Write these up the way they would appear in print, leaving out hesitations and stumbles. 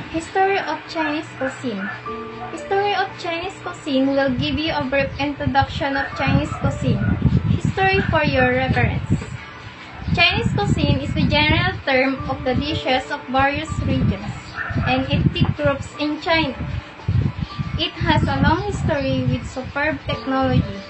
History of Chinese cuisine. History of Chinese cuisine will give you a brief introduction of Chinese cuisine. History for your reference. Chinese cuisine is the general term of the dishes of various regions and ethnic groups in China. It has a long history with superb technology,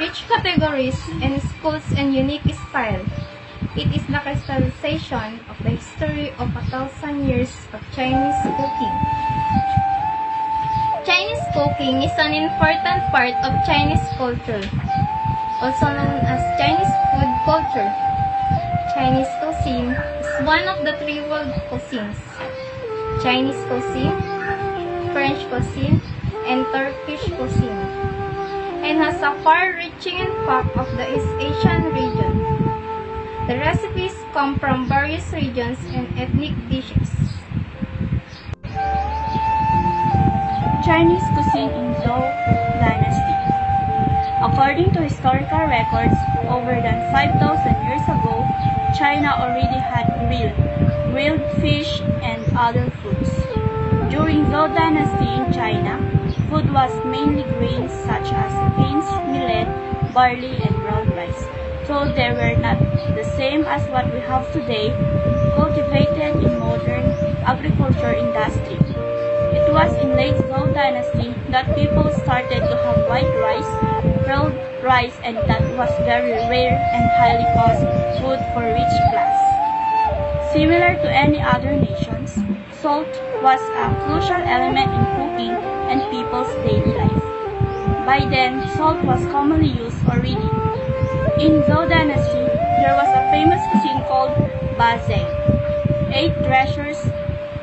rich categories and schools and unique style. It is the crystallization of the history of 1,000 years of Chinese cooking. Chinese cooking is an important part of Chinese culture, also known as Chinese food culture. Chinese cuisine is one of the three world cuisines: Chinese cuisine, French cuisine, and Turkish cuisine, and has a far-reaching impact of the East Asian region. The recipes come from various regions and ethnic dishes. Chinese cuisine in Zhou Dynasty. According to historical records, over than 5,000 years ago, China already had grilled fish, and other foods. During Zhou Dynasty in China, food was mainly grains such as beans, millet, barley, and brown rice. So they were not the same as what we have today, cultivated in modern agriculture industry. It was in late Zhou Dynasty that people started to have white rice, grilled rice, and that was very rare and highly cost food for rich class. Similar to any other nations, salt was a crucial element in cooking and people's daily life. By then, salt was commonly used already. In Zhou Dynasty, there was a famous cuisine called Bazeng, 8 treasures,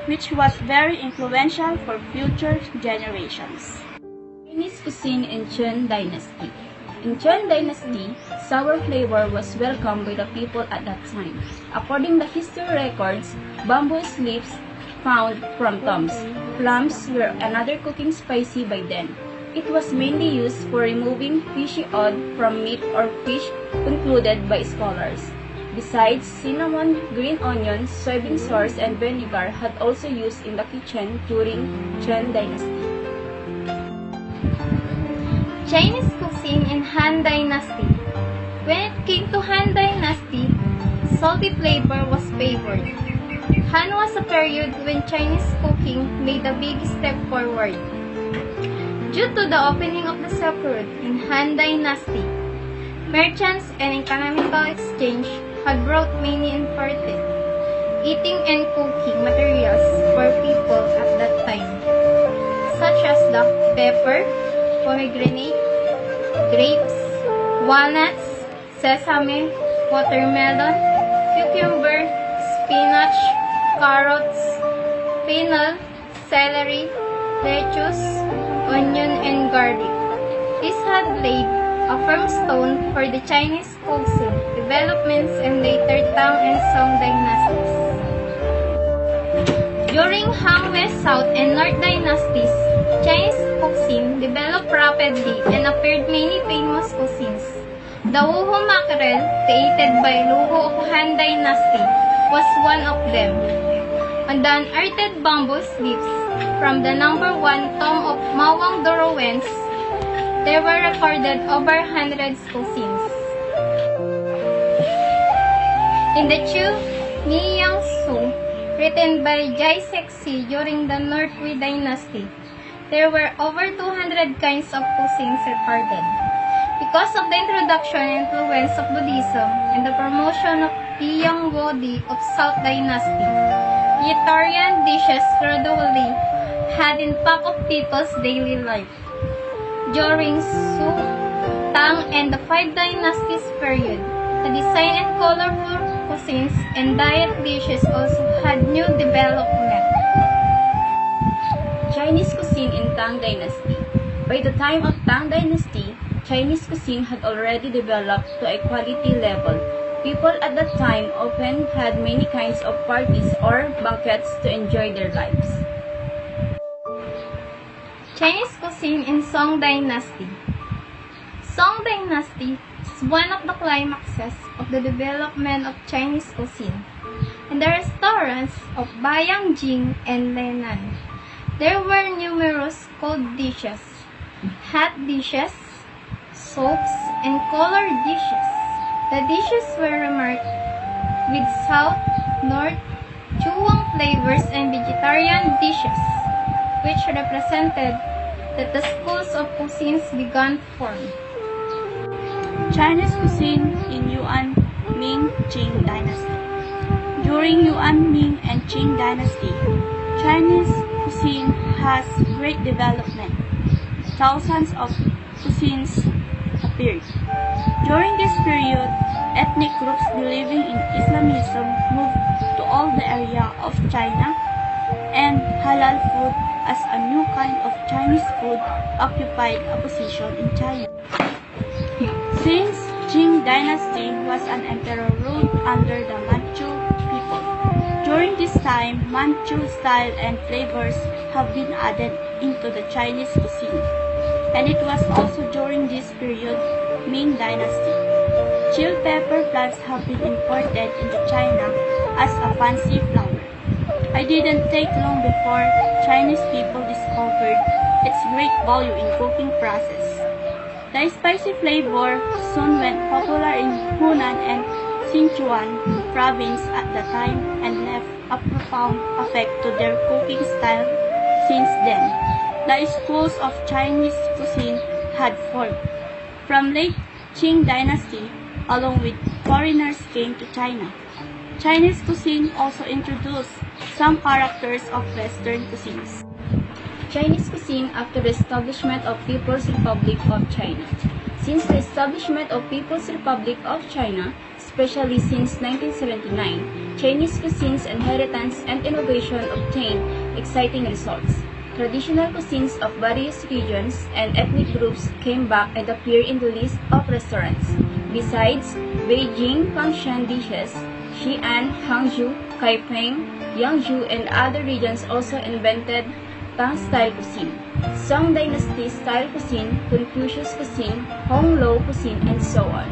which was very influential for future generations. Chinese cuisine in Chun Dynasty. In Chun Dynasty, sour flavor was welcomed by the people at that time. According to history records, bamboo leaves found from tombs. Plums were another cooking spicy by then. It was mainly used for removing fishy oil from meat or fish, concluded by scholars. Besides, cinnamon, green onions, soybean sauce, and vinegar had also used in the kitchen during Chun Dynasty. Chinese cuisine in Han Dynasty. When it came to Han Dynasty, salty flavor was favored. Han was a period when Chinese cooking made a big step forward. Due to the opening of the Silk Road in Han Dynasty, merchants and economical exchange had brought many imported eating and cooking materials for people at that time, such as the pepper, pomegranate, grapes, walnuts, sesame, watermelon, cucumber, spinach, carrots, fennel, celery, lettuce, onion, and garlic. This had laid a firm stone for the Chinese cuisine developments in later Tang and Song dynasties. During Han, West, South, and North dynasties, Chinese cuisine developed rapidly and appeared many famous cuisines. The Wuhu mackerel, created by Luhu of Han dynasty, was one of them. On the unearthed bamboo leaves from the number 1 tomb of Mawang Dorowens, there were recorded over hundreds cuisines. In the Chu Niyang Su, written by Jai Sexi during the North Wei dynasty, there were over 200 kinds of cuisines recorded. Because of the introduction and influence of Buddhism and the promotion of Liyang Wodi of South dynasty, vegetarian dishes gradually had impact of people's daily life. During Su, Tang, and the 5 dynasties period, the design and colorful cuisines and diet dishes also had new development. Chinese cuisine in Tang Dynasty. By the time of Tang Dynasty, Chinese cuisine had already developed to a quality level. People at that time often had many kinds of parties or banquets to enjoy their lives. Chinese cuisine in Song Dynasty. Song Dynasty is one of the climaxes of the development of Chinese cuisine. In the restaurants of Bayangjing and Lenan, there were numerous cold dishes, hot dishes, soups, and colored dishes. The dishes were remarked with south, north, chewang flavors and vegetarian dishes, which represented that the schools of cuisines began to form. Chinese cuisine in Yuan Ming Qing dynasty. During Yuan Ming and Qing dynasty, Chinese cuisine has great development. Thousands of cuisines appeared. During this period, ethnic groups believing in Islamism moved to all the area of China, and halal food as a new kind of Chinese food occupied a position in China. Since Qing dynasty was an emperor ruled under the Manchu people, during this time, Manchu style and flavors have been added into the Chinese cuisine, and it was also during this period, Ming dynasty. Chili pepper plants have been imported into China as a fancy flower. It didn't take long before Chinese people discovered its great value in cooking process. The spicy flavor soon went popular in Hunan and Sichuan province at the time and left a profound effect to their cooking style. Since then, the schools of Chinese cuisine had formed. From late Qing dynasty, along with foreigners came to China. Chinese cuisine also introduced some characters of Western cuisines. Chinese cuisine after the establishment of People's Republic of China. Since the establishment of People's Republic of China, especially since 1979, Chinese cuisine's inheritance and innovation obtained exciting results. Traditional cuisines of various regions and ethnic groups came back and appeared in the list of restaurants. Besides Beijing function dishes, Xi'an, Hangzhou, Kaifeng, Yangzhou, and other regions also invented Tang-style cuisine, Song Dynasty-style cuisine, Confucius cuisine, Honglo cuisine, and so on.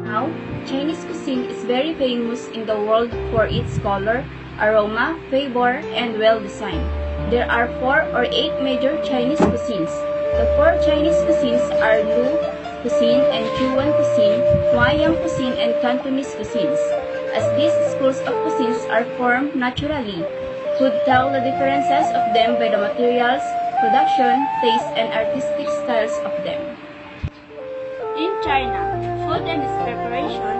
Now, Chinese cuisine is very famous in the world for its color, aroma, flavor, and well-design. There are 4 or 8 major Chinese cuisines. The 4 Chinese cuisines are Lu cuisine and Chuan cuisine, Huaiyang cuisine, and Cantonese cuisines. As these schools of cuisines are formed naturally, could tell the differences of them by the materials, production, taste, and artistic styles of them. In China, food and its preparation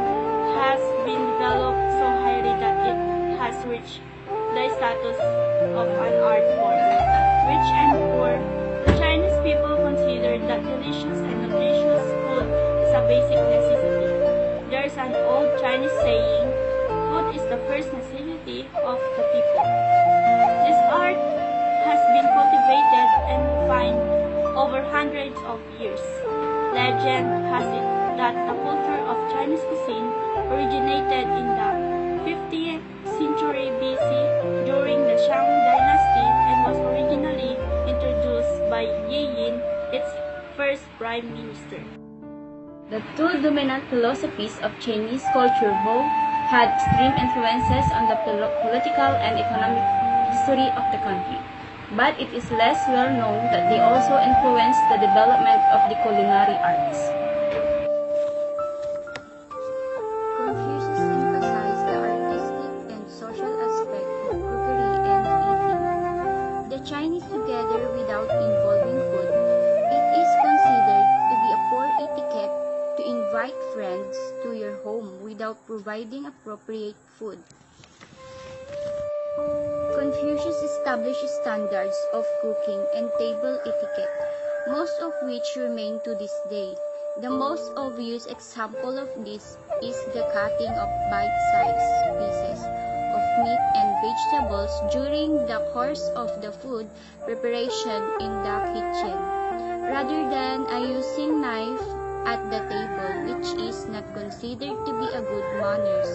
has been developed so highly that it has reached the status of an art form. Rich and poor, the Chinese people consider that delicious and nutritious food is a basic necessity. There is an old Chinese saying, food is the first necessity of the people. This art has been cultivated and refined over hundreds of years. Legend has it that the culture of Chinese cuisine originated in the 50th century BC during the Shang dynasty and was originally introduced by Yi Yin, its first prime minister. The 2 dominant philosophies of Chinese culture both had extreme influences on the political and economic history of the country, but it is less well known that they also influenced the development of the culinary arts. Confucius emphasized the artistic and social aspect of cookery and eating. The Chinese together without involving food, it is considered to be a poor etiquette to invite friends to your home without providing appropriate food. Confucius established standards of cooking and table etiquette, most of which remain to this day. The most obvious example of this is the cutting of bite-sized pieces of meat and vegetables during the course of the food preparation in the kitchen, rather than using knife at the table, which is not considered to be a good manners.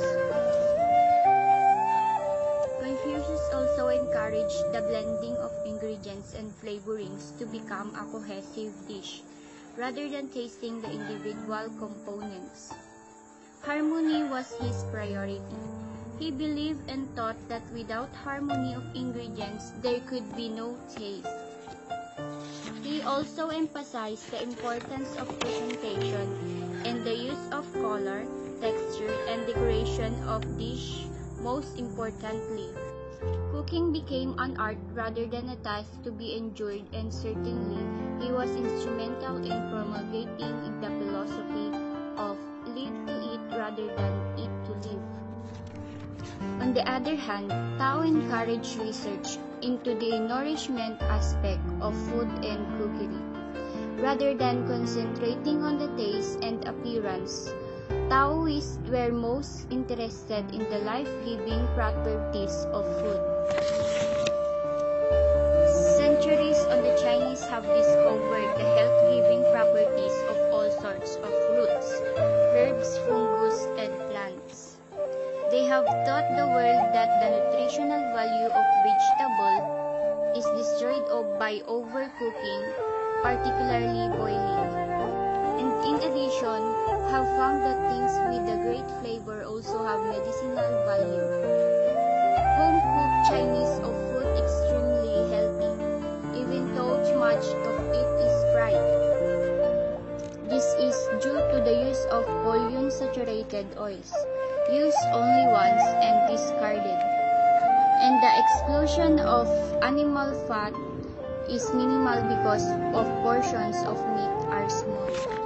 Confucius also encouraged the blending of ingredients and flavorings to become a cohesive dish. rather than tasting the individual components. Harmony was his priority. He believed and taught that without harmony of ingredients, there could be no taste. He also emphasized the importance of presentation and the use of color, texture, and decoration of dish. Most importantly, cooking became an art rather than a task to be enjoyed, and certainly he was instrumental in promulgating the philosophy of live to eat rather than eat to live. On the other hand, Tao encouraged research into the nourishment aspect of food and cookery. Rather than concentrating on the taste and appearance, Taoists were most interested in the life-giving properties of food. Centuries on the Chinese have discovered the health-giving properties of all sorts of fruits, herbs, fungus, and plants. They have taught the world that the nutritional value of vegetable is destroyed by overcooking, particularly boiling. And in addition, have found that things with a great flavor also have medicinal value. Home-cooked Chinese of food extremely healthy, even though too much of it is fried. This is due to the use of polyunsaturated oils, used only once and discarded, and the exclusion of animal fat is minimal because of portions of meat are small.